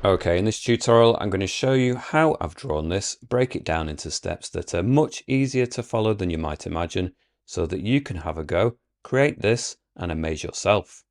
Okay, in this tutorial, I'm going to show you how I've drawn this, break it down into steps that are much easier to follow than you might imagine, so that you can have a go, create this, and amaze yourself.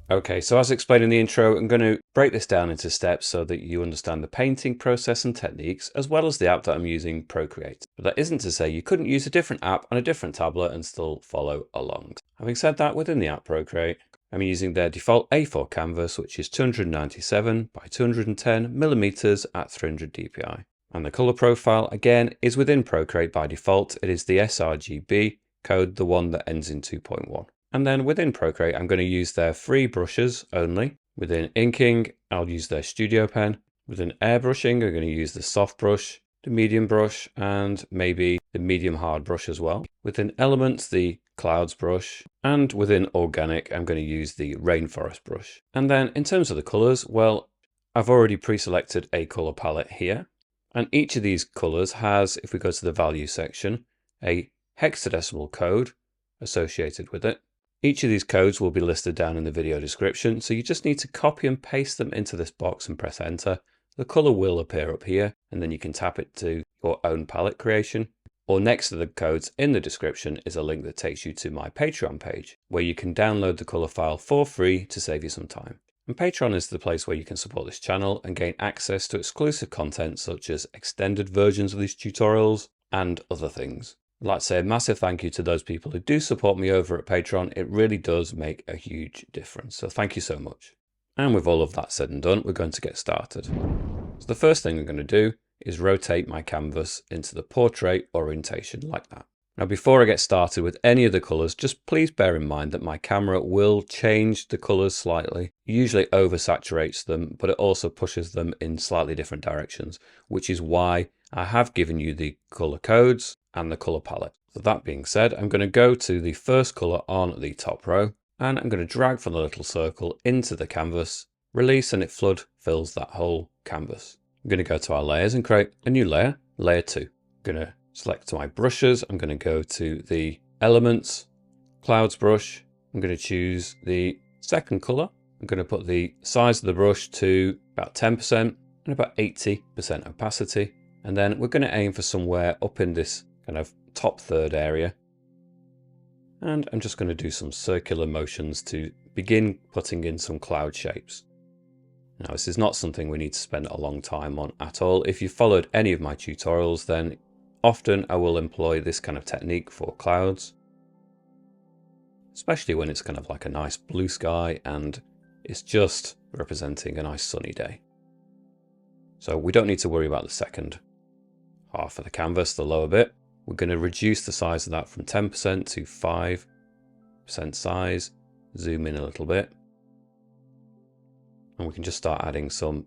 Okay, so as explained in the intro, I'm going to break this down into steps so that you understand the painting process and techniques, as well as the app that I'm using, Procreate. But that isn't to say you couldn't use a different app on a different tablet and still follow along. Having said that, within the app Procreate, I'm using their default A4 canvas, which is 297 by 210 millimeters at 300 dpi. And the color profile, again, is within Procreate by default. It is the sRGB code, the one that ends in 2.1. And then within Procreate, I'm going to use their free brushes only. Within inking, I'll use their studio pen. Within airbrushing, I'm going to use the soft brush, the medium brush, and maybe the medium hard brush as well. Within elements, the clouds brush. And within organic, I'm going to use the rainforest brush. And then in terms of the colors, well, I've already pre-selected a color palette here. And each of these colors has, if we go to the value section, a hexadecimal code associated with it. Each of these codes will be listed down in the video description, so you just need to copy and paste them into this box and press enter. The color will appear up here, and then you can tap it to your own palette creation. Or next to the codes in the description is a link that takes you to my Patreon page, where you can download the color file for free to save you some time. And Patreon is the place where you can support this channel and gain access to exclusive content such as extended versions of these tutorials and other things. I'd like to say a massive thank you to those people who do support me over at Patreon. It really does make a huge difference. So thank you so much. And with all of that said and done, we're going to get started. So the first thing I'm going to do is rotate my canvas into the portrait orientation like that. Now, before I get started with any of the colors, just please bear in mind that my camera will change the colors slightly. It usually oversaturates them, but it also pushes them in slightly different directions, which is why I have given you the color codes and the color palette. So that being said, I'm going to go to the first color on the top row, and I'm going to drag from the little circle into the canvas, release, and it flood fills that whole canvas. I'm going to go to our layers and create a new layer, layer 2. I'm going to select my brushes. I'm going to go to the elements, clouds brush. I'm going to choose the second color. I'm going to put the size of the brush to about 10% and about 80% opacity. And then we're going to aim for somewhere up in this kind of top third area. And I'm just going to do some circular motions to begin putting in some cloud shapes. Now, this is not something we need to spend a long time on at all. If you followed any of my tutorials, then often I will employ this kind of technique for clouds, especially when it's kind of like a nice blue sky and it's just representing a nice sunny day. So we don't need to worry about the second half of the canvas, the lower bit. We're going to reduce the size of that from 10% to 5% size, zoom in a little bit, and we can just start adding some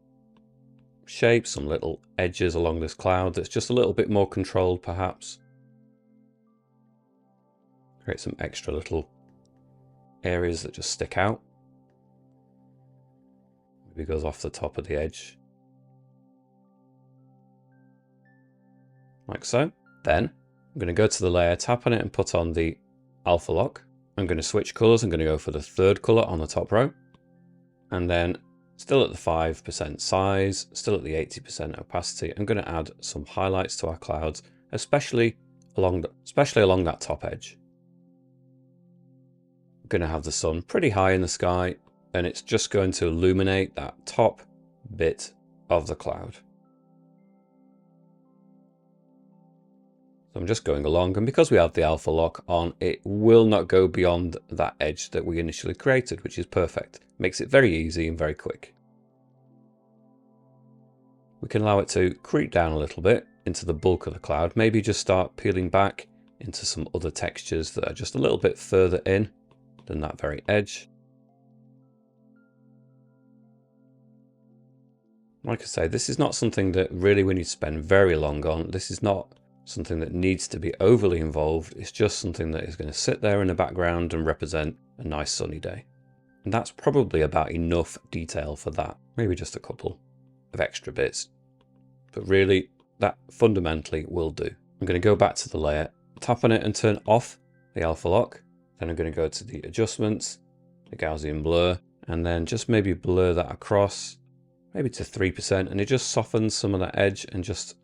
shapes, some little edges along this cloud that's just a little bit more controlled perhaps. Create some extra little areas that just stick out. Maybe goes off the top of the edge. Like so. Then I'm going to go to the layer, tap on it and put on the alpha lock. I'm going to switch colors. I'm going to go for the third color on the top row. And then still at the 5% size, still at the 80% opacity, I'm going to add some highlights to our clouds, especially along that top edge. I'm going to have the sun pretty high in the sky, and it's just going to illuminate that top bit of the cloud. So I'm just going along, and because we have the alpha lock on, it will not go beyond that edge that we initially created, which is perfect. Makes it very easy and very quick. We can allow it to creep down a little bit into the bulk of the cloud, maybe just start peeling back into some other textures that are just a little bit further in than that very edge. Like I say, this is not something that really we need to spend very long on. This is not something that needs to be overly involved. It's just something that is going to sit there in the background and represent a nice sunny day. And that's probably about enough detail for that. Maybe just a couple of extra bits. But really, that fundamentally will do. I'm going to go back to the layer, tap on it and turn off the alpha lock. Then I'm going to go to the adjustments, the Gaussian blur, and then just maybe blur that across, maybe to 3%, and it just softens some of that edge and just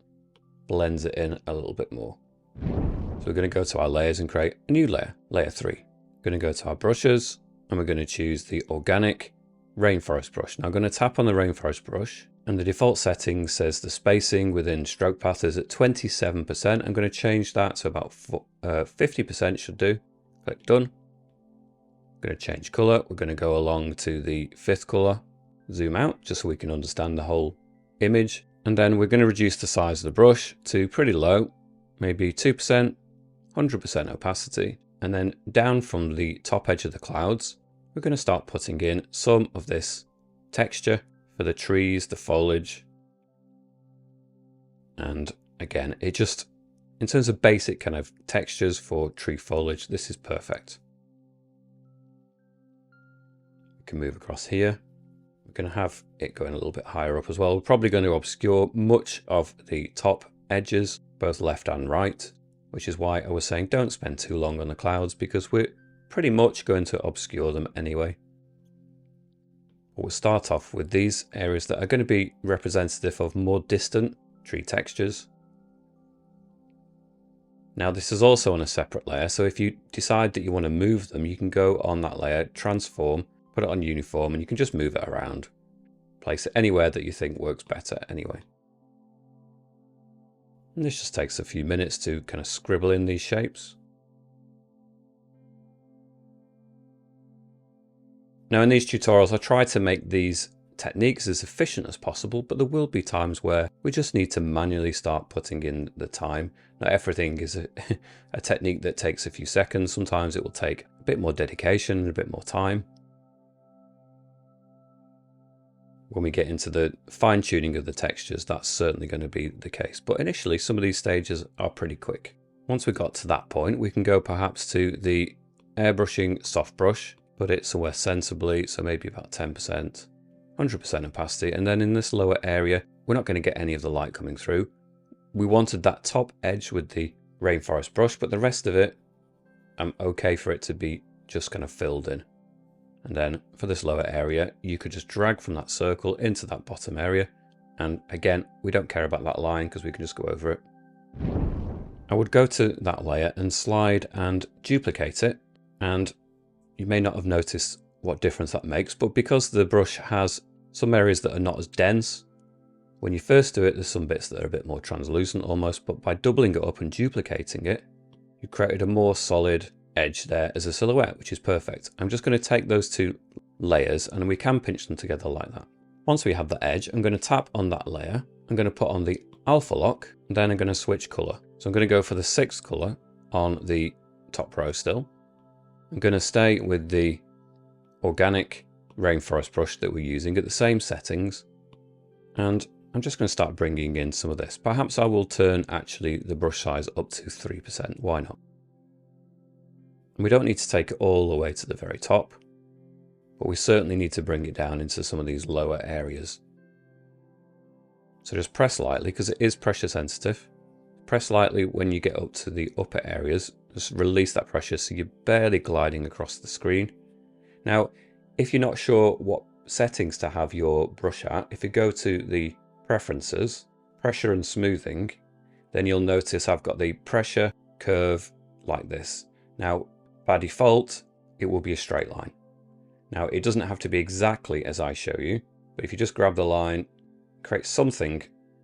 blends it in a little bit more. So we're going to go to our layers and create a new layer, layer 3. We're going to go to our brushes, and we're going to choose the organic rainforest brush. Now I'm going to tap on the rainforest brush, and the default setting says the spacing within stroke path is at 27%. I'm going to change that to about 50% should do. Click done. I'm going to change color. We're going to go along to the 5th color, zoom out just so we can understand the whole image. And then we're going to reduce the size of the brush to pretty low, maybe 2%, 100% opacity. And then down from the top edge of the clouds, we're going to start putting in some of this texture for the trees, the foliage. And again, it just, in terms of basic kind of textures for tree foliage, this is perfect. We can move across here. We're going to have it going a little bit higher up as well. We're probably going to obscure much of the top edges, both left and right, which is why I was saying don't spend too long on the clouds, because we're pretty much going to obscure them anyway. We'll start off with these areas that are going to be representative of more distant tree textures. Now this is also on a separate layer, so if you decide that you want to move them, you can go on that layer, transform, put it on uniform, and you can just move it around. Place it anywhere that you think works better anyway. And this just takes a few minutes to kind of scribble in these shapes. Now in these tutorials, I try to make these techniques as efficient as possible, but there will be times where we just need to manually start putting in the time. Not everything is a technique that takes a few seconds. Sometimes it will take a bit more dedication and a bit more time. When we get into the fine tuning of the textures, that's certainly going to be the case. But initially, some of these stages are pretty quick. Once we got to that point, we can go perhaps to the airbrushing soft brush, put it somewhere sensibly, so maybe about 10%, 100% opacity. And then in this lower area, we're not going to get any of the light coming through. We wanted that top edge with the rainforest brush, but the rest of it, I'm okay for it to be just kind of filled in. And then for this lower area, you could just drag from that circle into that bottom area. And again, we don't care about that line because we can just go over it. I would go to that layer and slide and duplicate it. And you may not have noticed what difference that makes, but because the brush has some areas that are not as dense, when you first do it, there's some bits that are a bit more translucent almost, but by doubling it up and duplicating it, you created a more solid edge there as a silhouette, which is perfect. I'm just going to take those two layers and we can pinch them together like that. Once we have the edge, I'm going to tap on that layer. I'm going to put on the alpha lock, and then I'm going to switch color. So I'm going to go for the 6th color on the top row still. I'm going to stay with the organic rainforest brush that we're using at the same settings. And I'm just going to start bringing in some of this. Perhaps I will turn actually the brush size up to 3%. Why not? And we don't need to take it all the way to the very top, but we certainly need to bring it down into some of these lower areas. So just press lightly, because it is pressure sensitive. Press lightly when you get up to the upper areas. Just release that pressure so you're barely gliding across the screen. Now, if you're not sure what settings to have your brush at, if you go to the preferences, pressure and smoothing, then you'll notice I've got the pressure curve like this. Now, by default, it will be a straight line. Now, it doesn't have to be exactly as I show you, but if you just grab the line, create something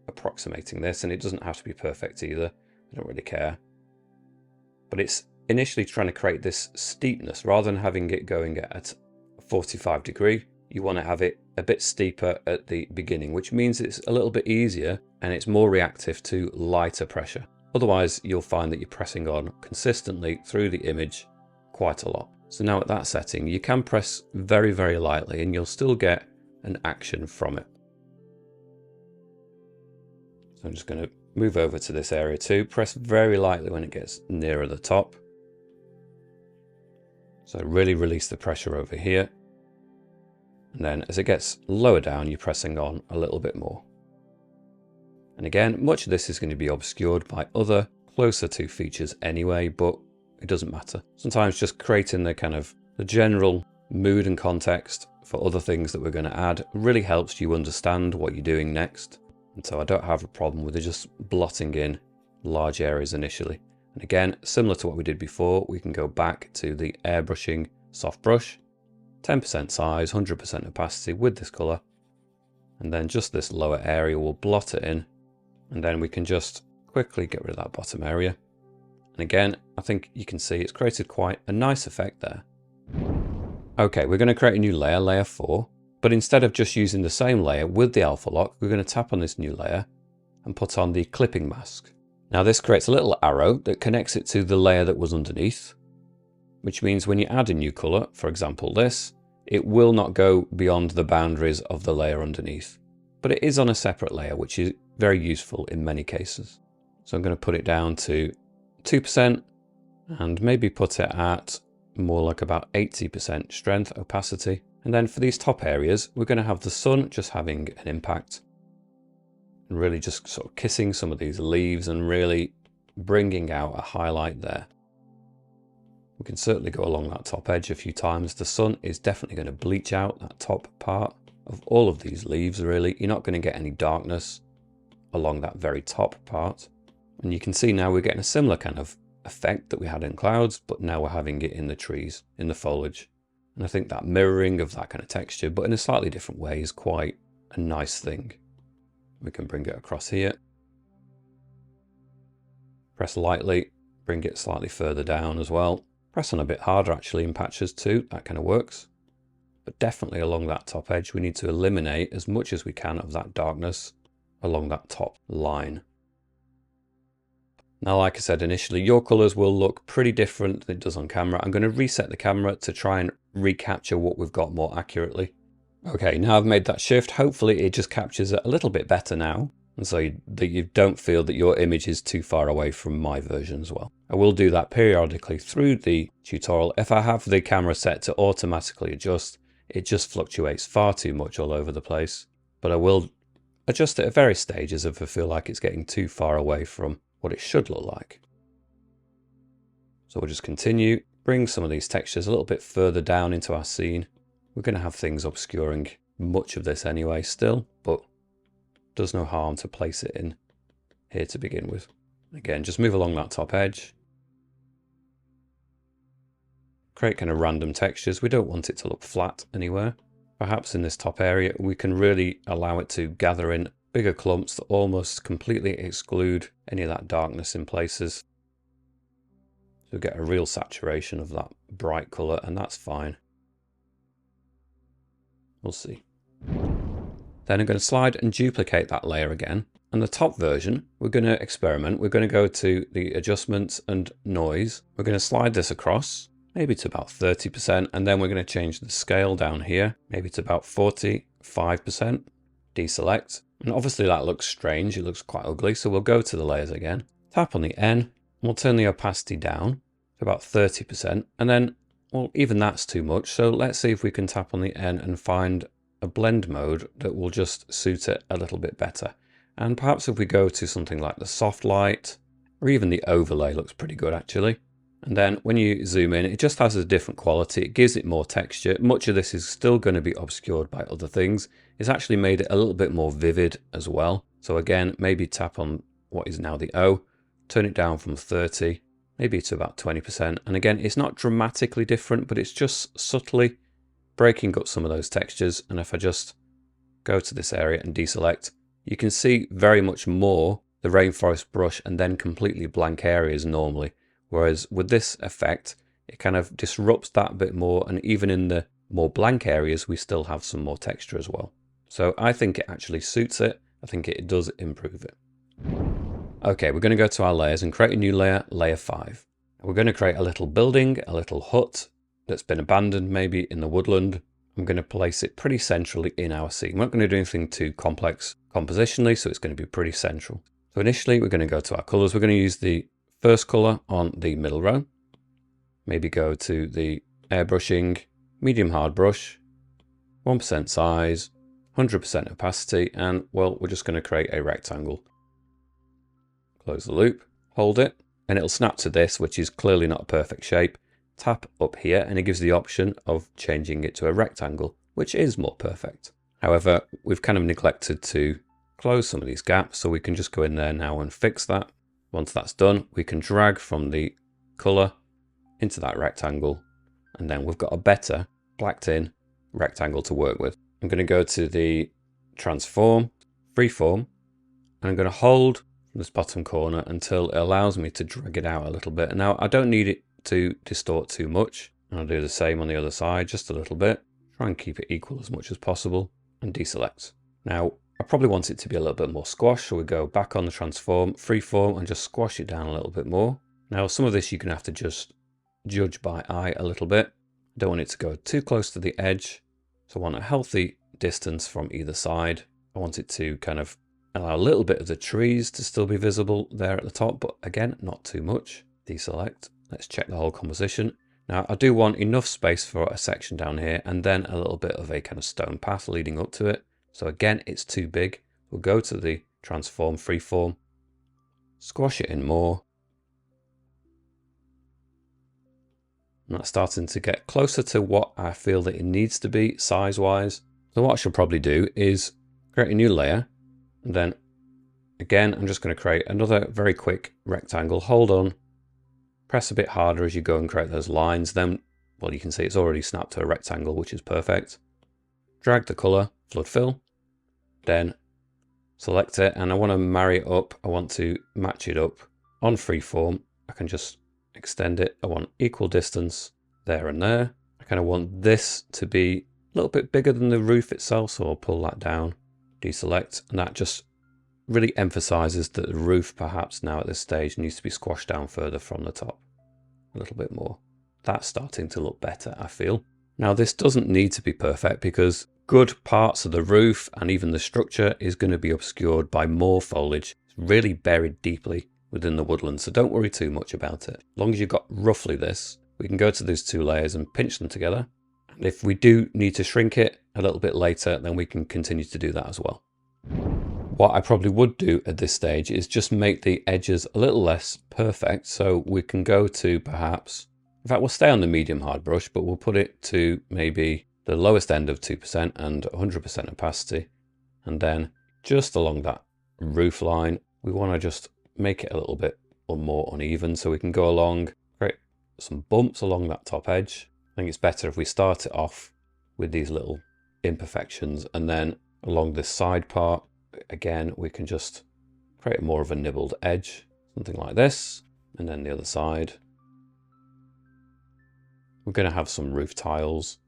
approximating this, and it doesn't have to be perfect either. I don't really care. But it's initially trying to create this steepness rather than having it going at 45 degree. You want to have it a bit steeper at the beginning, which means it's a little bit easier and it's more reactive to lighter pressure. Otherwise, you'll find that you're pressing on consistently through the image quite a lot. So now at that setting, you can press very, very lightly and you'll still get an action from it. So I'm just going to move over to this area too. Press very lightly when it gets nearer the top. So really release the pressure over here. And then as it gets lower down, you're pressing on a little bit more. And again, much of this is going to be obscured by other closer to features anyway, but it doesn't matter. Sometimes just creating the kind of the general mood and context for other things that we're going to add really helps you understand what you're doing next. And so I don't have a problem with it just blotting in large areas initially. And again, similar to what we did before, we can go back to the airbrushing soft brush, 10% size, 100% opacity with this color. And then just this lower area, we'll blot it in. And then we can just quickly get rid of that bottom area. And again, I think you can see it's created quite a nice effect there. Okay, we're going to create a new layer, layer 4. But instead of just using the same layer with the alpha lock, we're going to tap on this new layer and put on the clipping mask. Now this creates a little arrow that connects it to the layer that was underneath, which means when you add a new color, for example this, it will not go beyond the boundaries of the layer underneath. But it is on a separate layer, which is very useful in many cases. So I'm going to put it down to 2% and maybe put it at more like about 80% strength opacity. And then for these top areas, we're going to have the sun just having an impact and really just sort of kissing some of these leaves and really bringing out a highlight there. We can certainly go along that top edge a few times. The sun is definitely going to bleach out that top part of all of these leaves, really. You're not going to get any darkness along that very top part. And you can see now we're getting a similar kind of effect that we had in clouds, but now we're having it in the trees, in the foliage. And I think that mirroring of that kind of texture, but in a slightly different way, is quite a nice thing. We can bring it across here. Press lightly, bring it slightly further down as well. Press on a bit harder actually in patches too, that kind of works. But definitely along that top edge, we need to eliminate as much as we can of that darkness along that top line. Now, like I said initially, your colors will look pretty different than it does on camera. I'm going to reset the camera to try and recapture what we've got more accurately. Okay, now I've made that shift. Hopefully it just captures it a little bit better now. And so that you don't feel that your image is too far away from my version as well. I will do that periodically through the tutorial. If I have the camera set to automatically adjust, it just fluctuates far too much all over the place. But I will adjust it at various stages if I feel like it's getting too far away from what it should look like. So we'll just continue, bring some of these textures a little bit further down into our scene. We're going to have things obscuring much of this anyway still, but does no harm to place it in here to begin with. Again, just move along that top edge. Create kind of random textures. We don't want it to look flat anywhere. Perhaps in this top area, we can really allow it to gather in bigger clumps that almost completely exclude any of that darkness in places. So we get a real saturation of that bright color, and that's fine. We'll see. Then I'm going to slide and duplicate that layer again. And the top version, we're going to experiment. We're going to go to the adjustments and noise. We're going to slide this across, maybe to about 30%. And then we're going to change the scale down here, maybe to about 45%. Deselect. And obviously that looks strange. It looks quite ugly. So we'll go to the layers again. Tap on the N. And we'll turn the opacity down to about 30%. And then, well, even that's too much. So let's see if we can tap on the N and find a blend mode that will just suit it a little bit better. And perhaps if we go to something like the soft light, or even the overlay looks pretty good actually. And then when you zoom in, it just has a different quality. It gives it more texture. Much of this is still going to be obscured by other things. It's actually made it a little bit more vivid as well. So again, maybe tap on what is now the O, turn it down from 30, maybe to about 20%. And again, it's not dramatically different, but it's just subtly breaking up some of those textures. And if I just go to this area and deselect, you can see very much more the rainforest brush and then completely blank areas normally. Whereas with this effect, it kind of disrupts that a bit more. And even in the more blank areas, we still have some more texture as well. So I think it actually suits it. I think it does improve it. Okay, we're going to go to our layers and create a new layer, layer 5. We're going to create a little building, a little hut that's been abandoned maybe in the woodland. I'm going to place it pretty centrally in our scene. We're not going to do anything too complex compositionally, so it's going to be pretty central. So initially, we're going to go to our colors. We're going to use the first color on the middle row. Maybe go to the airbrushing, medium hard brush, 1% size, 100% opacity, and well, we're just going to create a rectangle. Close the loop, hold it, and it'll snap to this, which is clearly not a perfect shape. Tap up here and it gives the option of changing it to a rectangle, which is more perfect. However, we've kind of neglected to close some of these gaps, so we can just go in there now and fix that. Once that's done, we can drag from the color into that rectangle, and then we've got a better blacked in rectangle to work with. I'm going to go to the transform, freeform, and I'm going to hold this bottom corner until it allows me to drag it out a little bit. And now I don't need it to distort too much. And I'll do the same on the other side, just a little bit. Try and keep it equal as much as possible and deselect. Now, I probably want it to be a little bit more squashed, so we go back on the transform, freeform, and just squash it down a little bit more. Now, some of this you're going to have to just judge by eye a little bit. I don't want it to go too close to the edge, so I want a healthy distance from either side. I want it to kind of allow a little bit of the trees to still be visible there at the top, but again, not too much. Deselect. Let's check the whole composition. Now, I do want enough space for a section down here, and then a little bit of a kind of stone path leading up to it. So again, it's too big. We'll go to the transform, freeform, squash it in more. And that's starting to get closer to what I feel that it needs to be size-wise. So what I should probably do is create a new layer. And then again, I'm just going to create another very quick rectangle. Hold on, press a bit harder as you go and create those lines. Then, well, you can see it's already snapped to a rectangle, which is perfect. Drag the color, flood fill, then select it, and I want to marry it up. I want to match it up on freeform. I can just extend it. I want equal distance there and there. I kind of want this to be a little bit bigger than the roof itself, so I'll pull that down, deselect, and that just really emphasizes that the roof perhaps now at this stage needs to be squashed down further from the top a little bit more. That's starting to look better, I feel. Now, this doesn't need to be perfect because good parts of the roof and even the structure is going to be obscured by more foliage. It's really buried deeply within the woodland, so don't worry too much about it. As long as you've got roughly this, we can go to these two layers and pinch them together. And if we do need to shrink it a little bit later, then we can continue to do that as well. What I probably would do at this stage is just make the edges a little less perfect, so we can go to perhaps, in fact, we'll stay on the medium hard brush, but we'll put it to maybe the lowest end of 2% and 100% opacity. And then just along that roof line, we want to just make it a little bit more uneven, so we can go along, create some bumps along that top edge. I think it's better if we start it off with these little imperfections, and then along this side part, again, we can just create more of a nibbled edge, something like this. And then the other side, we're going to have some roof tiles.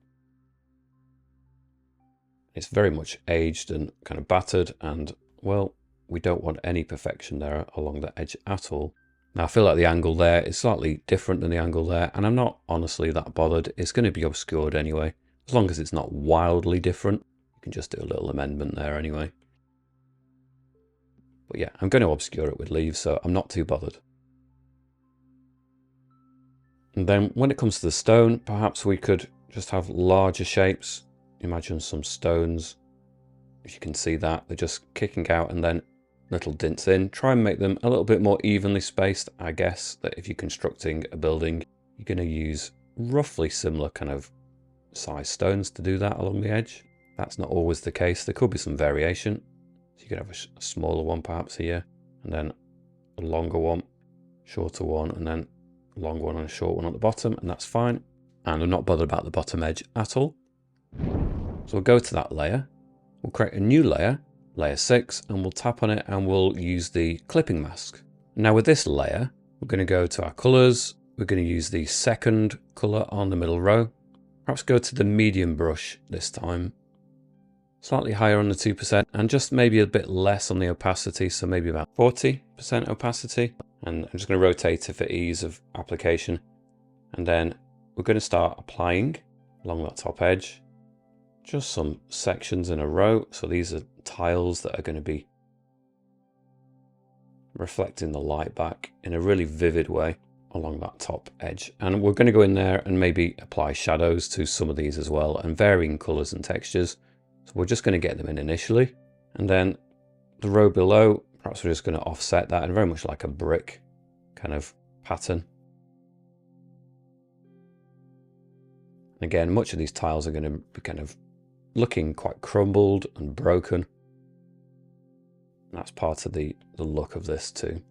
It's very much aged and kind of battered, and well, we don't want any perfection there along the edge at all. Now, I feel like the angle there is slightly different than the angle there, and I'm not honestly that bothered. It's going to be obscured anyway. As long as it's not wildly different, you can just do a little amendment there anyway. But yeah, I'm going to obscure it with leaves, so I'm not too bothered. And then when it comes to the stone, perhaps we could just have larger shapes. Imagine some stones. If you can see that, they're just kicking out and then little dints in. Try and make them a little bit more evenly spaced. I guess that if you're constructing a building, you're going to use roughly similar kind of size stones to do that along the edge. That's not always the case. There could be some variation. So you could have a smaller one perhaps here, and then a longer one, shorter one, and then a long one and a short one at the bottom, and that's fine. And I'm not bothered about the bottom edge at all. So we'll go to that layer. We'll create a new layer, layer 6, and we'll tap on it and we'll use the clipping mask. Now with this layer, we're going to go to our colors. We're going to use the second color on the middle row. Perhaps go to the medium brush this time. Slightly higher on the 2% and just maybe a bit less on the opacity, so maybe about 40% opacity. And I'm just going to rotate it for ease of application. And then we're going to start applying along that top edge. Just some sections in a row. So these are tiles that are going to be reflecting the light back in a really vivid way along that top edge. And we're going to go in there and maybe apply shadows to some of these as well, and varying colors and textures. So we're just going to get them in initially. And then the row below, perhaps we're just going to offset that, and very much like a brick kind of pattern. Again, much of these tiles are going to be kind of looking quite crumbled and broken. That's part of the look of this too.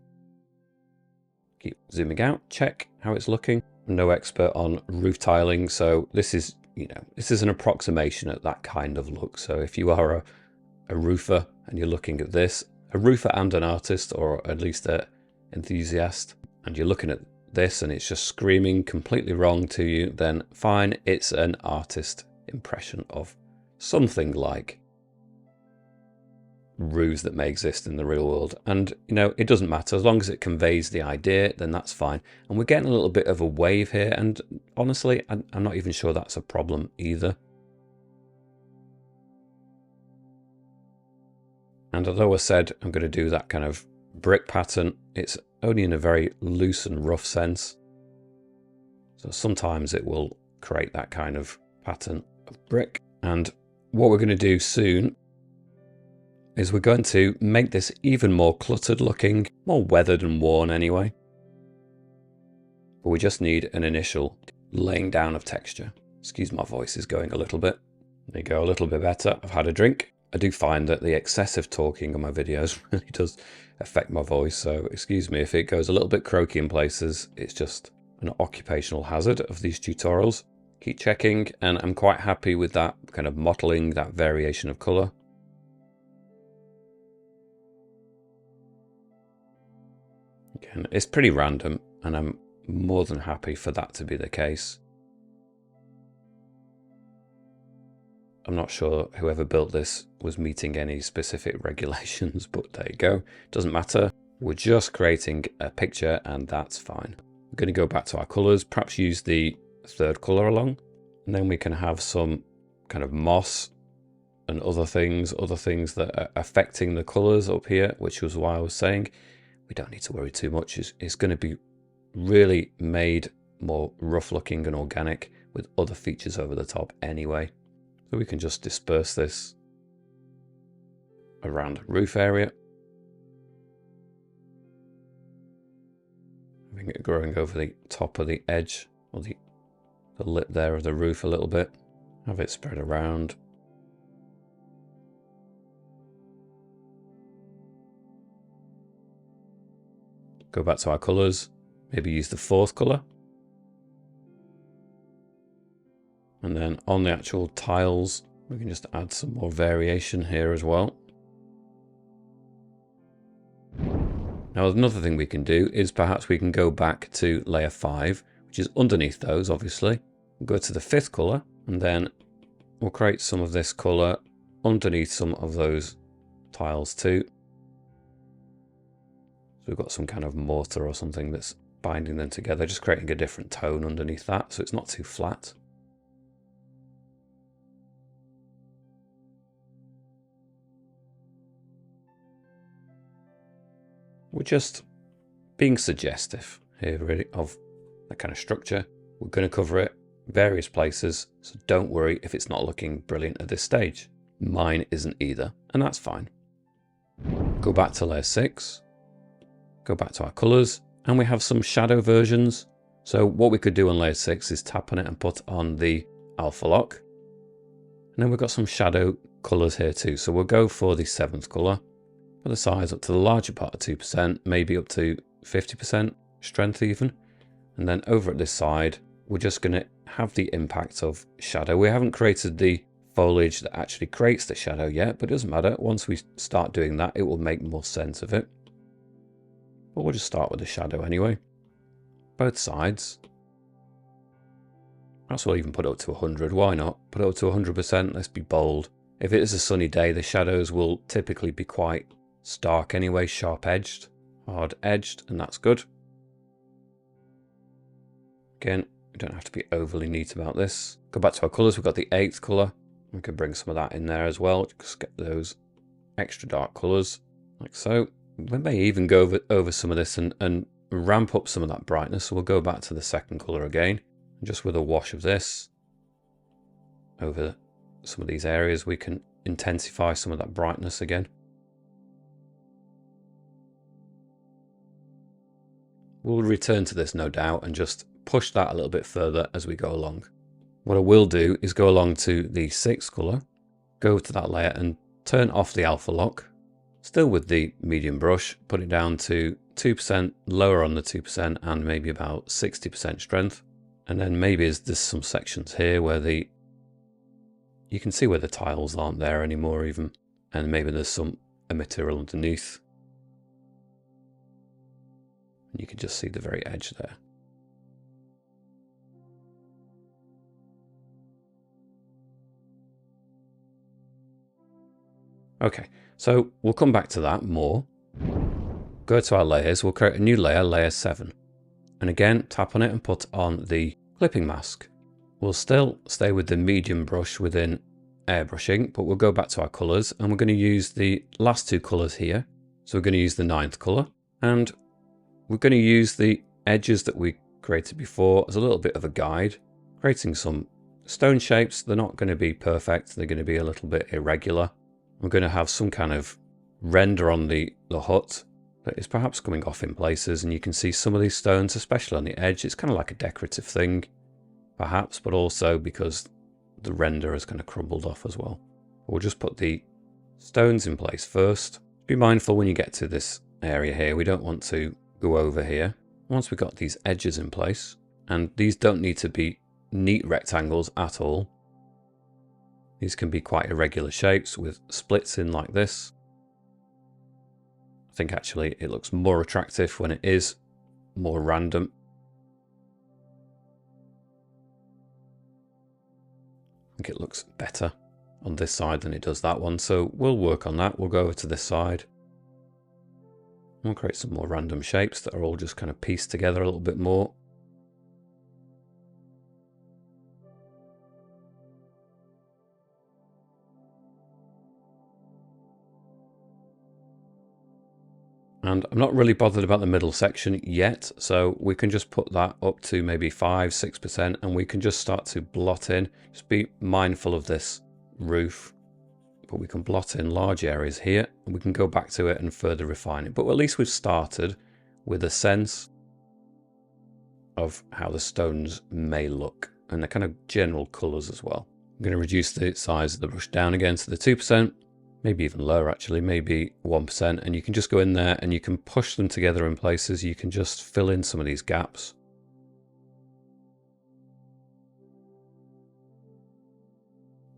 Keep zooming out, check how it's looking. I'm no expert on roof tiling, so this is, this is an approximation at that kind of look. So if you are a roofer and you're looking at this, a roofer and an artist, or at least an enthusiast, and you're looking at this and it's just screaming completely wrong to you, then fine, it's an artist impression of something like roofs that may exist in the real world. And it doesn't matter, as long as it conveys the idea, then that's fine. And we're getting a little bit of a wave here, and honestly, I'm not even sure that's a problem either. And although I said I'm going to do that kind of brick pattern, it's only in a very loose and rough sense. So sometimes it will create that kind of pattern of brick. And what we're going to do soon is we're going to make this even more cluttered looking, more weathered and worn anyway. But we just need an initial laying down of texture. Excuse my voice is going a little bit. There you go, a little bit better. I've had a drink. I do find that the excessive talking on my videos really does affect my voice, so excuse me if it goes a little bit croaky in places. It's just an occupational hazard of these tutorials. Keep checking, and I'm quite happy with that kind of mottling, that variation of colour. Again, it's pretty random, and I'm more than happy for that to be the case. I'm not sure whoever built this was meeting any specific regulations, but there you go. Doesn't matter. We're just creating a picture, and that's fine. We're going to go back to our colours, perhaps use the third colour along, and then we can have some kind of moss and other things that are affecting the colours up here, which was why I was saying we don't need to worry too much. It's going to be really made more rough looking and organic with other features over the top anyway. So we can just disperse this around the roof area. Having it growing over the top of the edge, or the lip there of the roof a little bit. Have it spread around. Go back to our colours. Maybe use the fourth colour. And then on the actual tiles, we can just add some more variation here as well. Now another thing we can do is perhaps we can go back to layer 5, which is underneath those obviously. We'll go to the fifth colour, and then we'll create some of this colour underneath some of those tiles too. So we've got some kind of mortar or something that's binding them together, just creating a different tone underneath that so it's not too flat. We're just being suggestive here really of that kind of structure. We're going to cover it various places, so don't worry if it's not looking brilliant at this stage. Mine isn't either, and that's fine. Go back to layer 6, go back to our colours, and we have some shadow versions. So what we could do on layer 6 is tap on it and put on the alpha lock. And then we've got some shadow colours here too, so we'll go for the 7th colour. For the size up to the larger part of 2%, maybe up to 50% strength even. And then over at this side, we're just going to have the impact of shadow. We haven't created the foliage that actually creates the shadow yet, but it doesn't matter. Once we start doing that, it will make more sense of it. But we'll just start with the shadow anyway. Both sides. Perhaps we'll even put it up to 100. Why not? Put it up to 100%. Let's be bold. If it is a sunny day, the shadows will typically be quite stark anyway, sharp edged, hard edged, and that's good. Again, we don't have to be overly neat about this. Go back to our colours. We've got the 8th colour. We could bring some of that in there as well. Just get those extra dark colours like so. We may even go over some of this and ramp up some of that brightness. So we'll go back to the 2nd colour again. And just with a wash of this over some of these areas, we can intensify some of that brightness again. We'll return to this no doubt and just push that a little bit further as we go along. What I will do is go along to the 6th colour, go to that layer and turn off the alpha lock. Still with the medium brush, put it down to 2%, lower on the 2% and maybe about 60% strength. And then maybe there's some sections here where you can see where the tiles aren't there anymore even. And maybe there's some material underneath. You can just see the very edge there. Okay, so we'll come back to that more. Go to our layers, we'll create a new layer, layer 7. And again, tap on it and put on the clipping mask. We'll still stay with the medium brush within airbrushing, but we'll go back to our colours and we're going to use the last 2 colours here. So we're going to use the 9th colour and we're going to use the edges that we created before as a little bit of a guide, creating some stone shapes. They're not going to be perfect, they're going to be a little bit irregular. We're going to have some kind of render on the hut that is perhaps coming off in places, and you can see some of these stones, especially on the edge. It's kind of like a decorative thing, perhaps, but also because the render has kind of crumbled off as well. We'll just put the stones in place first. Be mindful when you get to this area here, we don't want to go over here. Once we've got these edges in place, and these don't need to be neat rectangles at all. These can be quite irregular shapes with splits in like this. I think actually it looks more attractive when it is more random. I think it looks better on this side than it does that one, so we'll work on that. We'll go over to this side. We'll create some more random shapes that are all just kind of pieced together a little bit more. And I'm not really bothered about the middle section yet, so we can just put that up to maybe 5–6% and we can just start to blot in. Just be mindful of this roof, but we can blot in large areas here and we can go back to it and further refine it. But at least we've started with a sense of how the stones may look and the kind of general colours as well. I'm going to reduce the size of the brush down again to the 2%. Maybe even lower actually, maybe 1%, and you can just go in there and you can push them together in places. You can just fill in some of these gaps.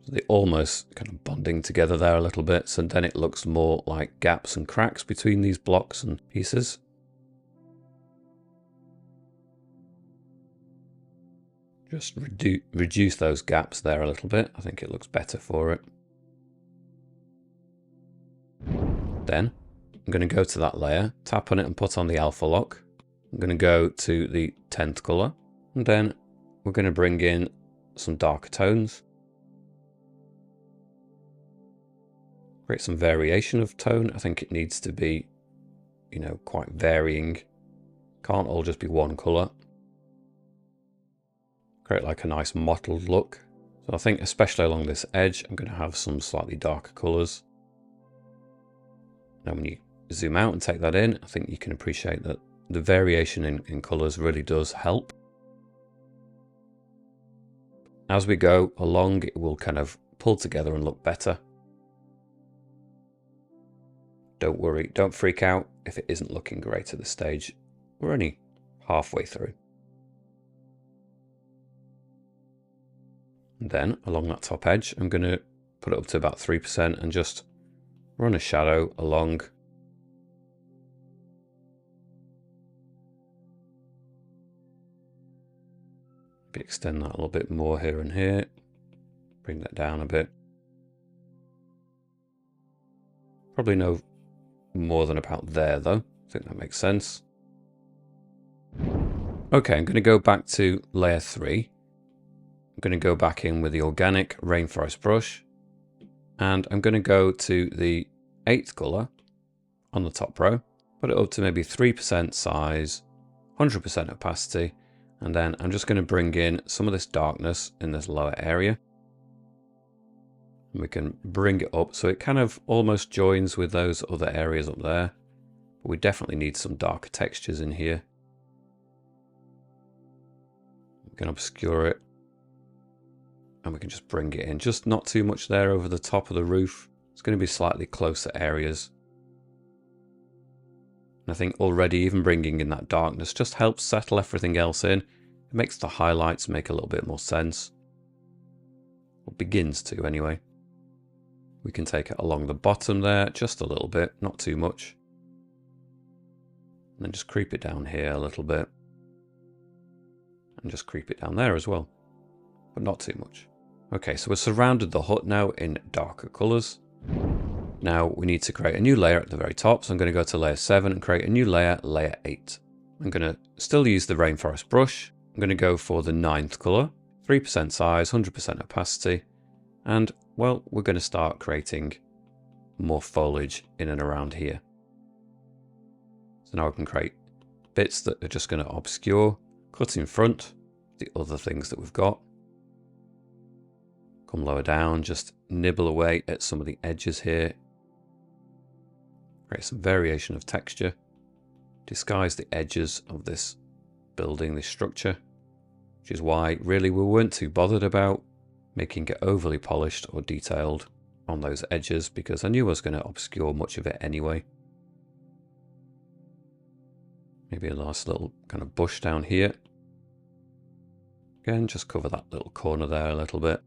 So they're almost kind of bonding together there a little bit, so then it looks more like gaps and cracks between these blocks and pieces. Just reduce those gaps there a little bit. I think it looks better for it. Then I'm going to go to that layer, tap on it and put on the alpha lock. I'm going to go to the 10th colour and then we're going to bring in some darker tones. Create some variation of tone. I think it needs to be, you know, quite varying. Can't all just be one colour. Create like a nice mottled look. So I think especially along this edge, I'm going to have some slightly darker colours. Now when you zoom out and take that in, I think you can appreciate that the variation in colours really does help. As we go along, it will kind of pull together and look better. Don't worry, don't freak out if it isn't looking great at this stage. We're only halfway through. And then along that top edge, I'm going to put it up to about 3% and just run a shadow along. Maybe extend that a little bit more here and here. Bring that down a bit. Probably no more than about there though. I think that makes sense. Okay, I'm going to go back to layer 3. I'm going to go back in with the organic rainforest brush. And I'm going to go to the 8th colour on the top row, put it up to maybe 3% size, 100% opacity, and then I'm just going to bring in some of this darkness in this lower area. And we can bring it up so it kind of almost joins with those other areas up there. But we definitely need some darker textures in here. We can obscure it. And we can just bring it in. Just not too much there over the top of the roof. It's going to be slightly closer areas. And I think already even bringing in that darkness just helps settle everything else in. It makes the highlights make a little bit more sense. Or begins to anyway. We can take it along the bottom there just a little bit, not too much. And then just creep it down here a little bit. And just creep it down there as well. But not too much. Okay, so we've surrounded the hut now in darker colours. Now we need to create a new layer at the very top. So I'm going to go to layer 7 and create a new layer, layer 8. I'm going to still use the rainforest brush. I'm going to go for the 9th colour, 3% size, 100% opacity. And, well, we're going to start creating more foliage in and around here. So now I can create bits that are just going to obscure, cut in front, the other things that we've got. Come lower down, just nibble away at some of the edges here. Create some variation of texture. Disguise the edges of this building, this structure. Which is why really we weren't too bothered about making it overly polished or detailed on those edges, because I knew I was going to obscure much of it anyway. Maybe a nice little kind of bush down here. Again, just cover that little corner there a little bit.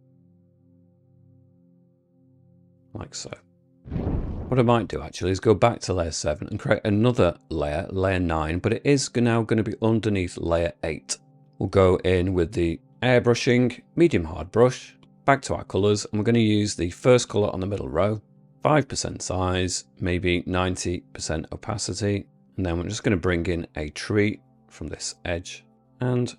Like so. What I might do actually is go back to layer 7 and create another layer, layer 9, but it is now going to be underneath layer 8. We'll go in with the airbrushing medium hard brush, back to our colours, and we're going to use the first colour on the middle row, 5% size, maybe 90% opacity, and then we're just going to bring in a tree from this edge, and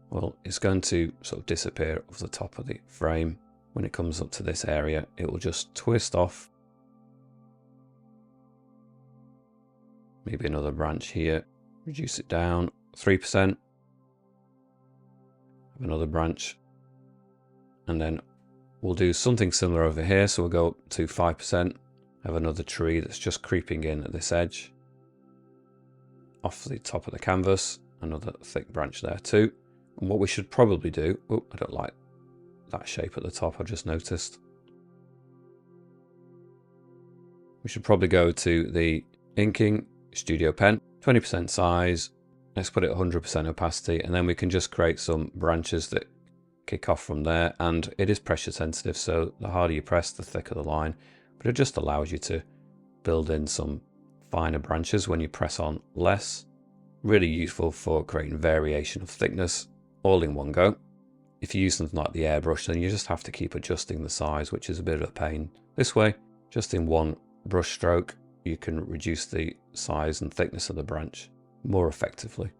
well, it's going to sort of disappear off the top of the frame. When it comes up to this area, it will just twist off. Maybe another branch here, reduce it down, 3%. Have another branch. And then we'll do something similar over here. So we'll go up to 5%. Have another tree that's just creeping in at this edge. Off the top of the canvas, another thick branch there too. And what we should probably do, oh, I don't like that shape at the top, I just noticed. We should probably go to the inking studio pen, 20% size. Let's put it 100% opacity, and then we can just create some branches that kick off from there. And it is pressure sensitive, so the harder you press, the thicker the line. But it just allows you to build in some finer branches when you press on less. Really useful for creating variation of thickness all in one go. If you use something like the airbrush, then you just have to keep adjusting the size, which is a bit of a pain. This way, just in one brush stroke, you can reduce the size and thickness of the branch more effectively.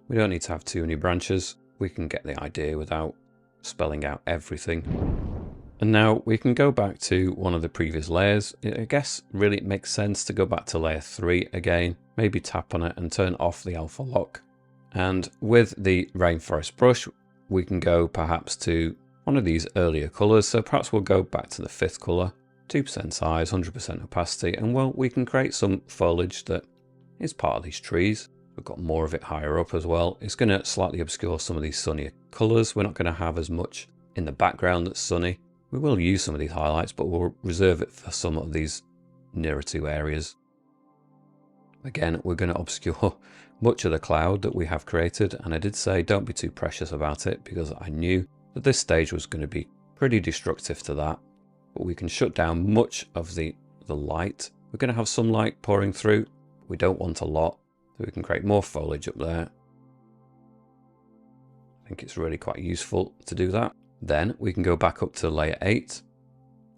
We don't need to have too many branches. We can get the idea without spelling out everything. And now we can go back to one of the previous layers. I guess really it makes sense to go back to layer 3 again. Maybe tap on it and turn off the alpha lock. And with the rainforest brush, we can go perhaps to one of these earlier colours. So perhaps we'll go back to the 5th colour, 2% size, 100% opacity. And well, we can create some foliage that is part of these trees. We've got more of it higher up as well. It's going to slightly obscure some of these sunnier colours. We're not going to have as much in the background that's sunny. We will use some of these highlights, but we'll reserve it for some of these nearer to areas. Again, we're going to obscure much of the cloud that we have created, and I did say don't be too precious about it because I knew that this stage was going to be pretty destructive to that. But we can shut down much of the light. We're going to have some light pouring through. We don't want a lot, so we can create more foliage up there. I think it's really quite useful to do that. Then we can go back up to layer 8,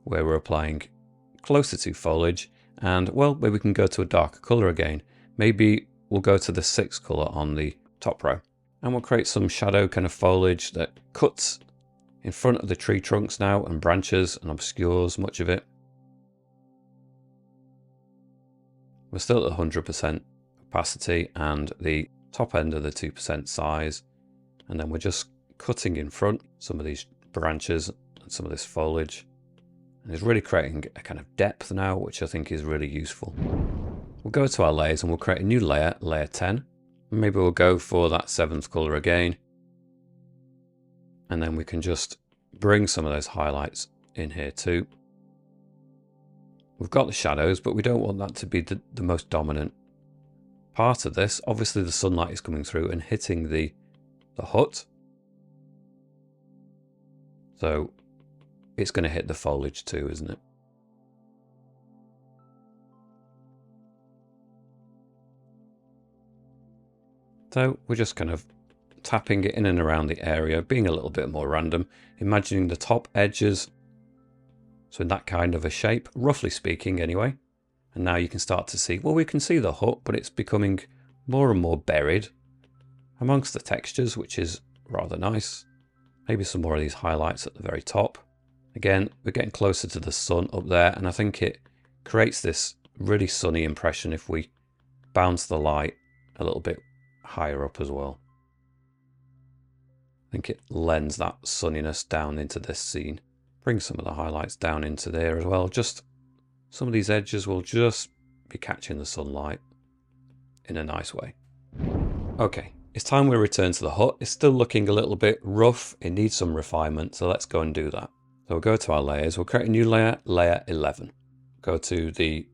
where we're applying closer to foliage, and well, maybe we can go to a darker colour again. Maybe we'll go to the 6th colour on the top row, and we'll create some shadow kind of foliage that cuts in front of the tree trunks now and branches and obscures much of it. We're still at 100% opacity and the top end of the 2% size, and then we're just cutting in front some of these branches and some of this foliage, and it's really creating a kind of depth now, which I think is really useful. We'll go to our layers and we'll create a new layer, layer 10. Maybe we'll go for that 7th color again. And then we can just bring some of those highlights in here too. We've got the shadows, but we don't want that to be the most dominant part of this. Obviously the sunlight is coming through and hitting the hut. So it's going to hit the foliage too, isn't it? So we're just kind of tapping it in and around the area, being a little bit more random, imagining the top edges. So in that kind of a shape, roughly speaking anyway. And now you can start to see, well, we can see the hut, but it's becoming more and more buried amongst the textures, which is rather nice. Maybe some more of these highlights at the very top. Again, we're getting closer to the sun up there, and I think it creates this really sunny impression if we bounce the light a little bit higher up as well. I think it lends that sunniness down into this scene. Bring some of the highlights down into there as well. Just some of these edges will just be catching the sunlight in a nice way. Okay, it's time we return to the hut. It's still looking a little bit rough. It needs some refinement, so let's go and do that. So we'll go to our layers. We'll create a new layer, layer 11. Go to the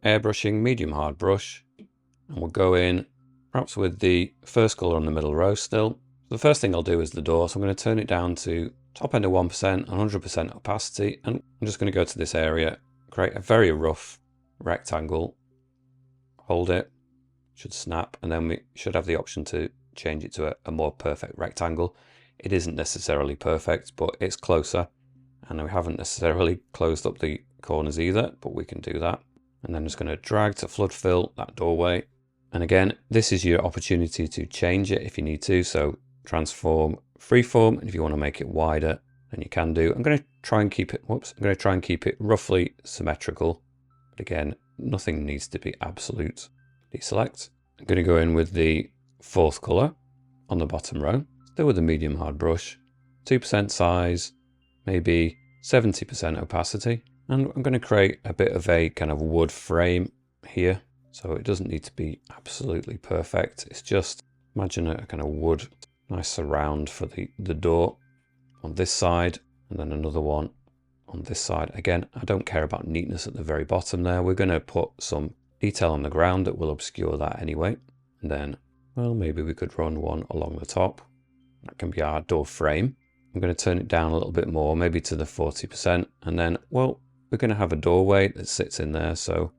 airbrushing medium hard brush, and we'll go in perhaps with the first color on the middle row still. The first thing I'll do is the door, so I'm going to turn it down to top end of 1% and 100% opacity, and I'm just going to go to this area, create a very rough rectangle, hold it, should snap, and then we should have the option to change it to a more perfect rectangle. It isn't necessarily perfect, but it's closer, and we haven't necessarily closed up the corners either, but we can do that. And then I'm just going to drag to flood fill that doorway. And again, this is your opportunity to change it if you need to. So transform freeform, and if you want to make it wider, then you can do. I'm going to try and keep it, whoops, I'm going to try and keep it roughly symmetrical. But again, nothing needs to be absolute. Deselect. I'm going to go in with the 4th color on the bottom row, still with the medium hard brush, 2% size, maybe 70% opacity. And I'm going to create a bit of a kind of wood frame here. So it doesn't need to be absolutely perfect. It's just, imagine a kind of wood, nice surround for the door on this side, and then another one on this side. Again, I don't care about neatness at the very bottom there. We're going to put some detail on the ground that will obscure that anyway. And then, well, maybe we could run one along the top. That can be our door frame. I'm going to turn it down a little bit more, maybe to the 40%. And then, well, we're going to have a doorway that sits in there. So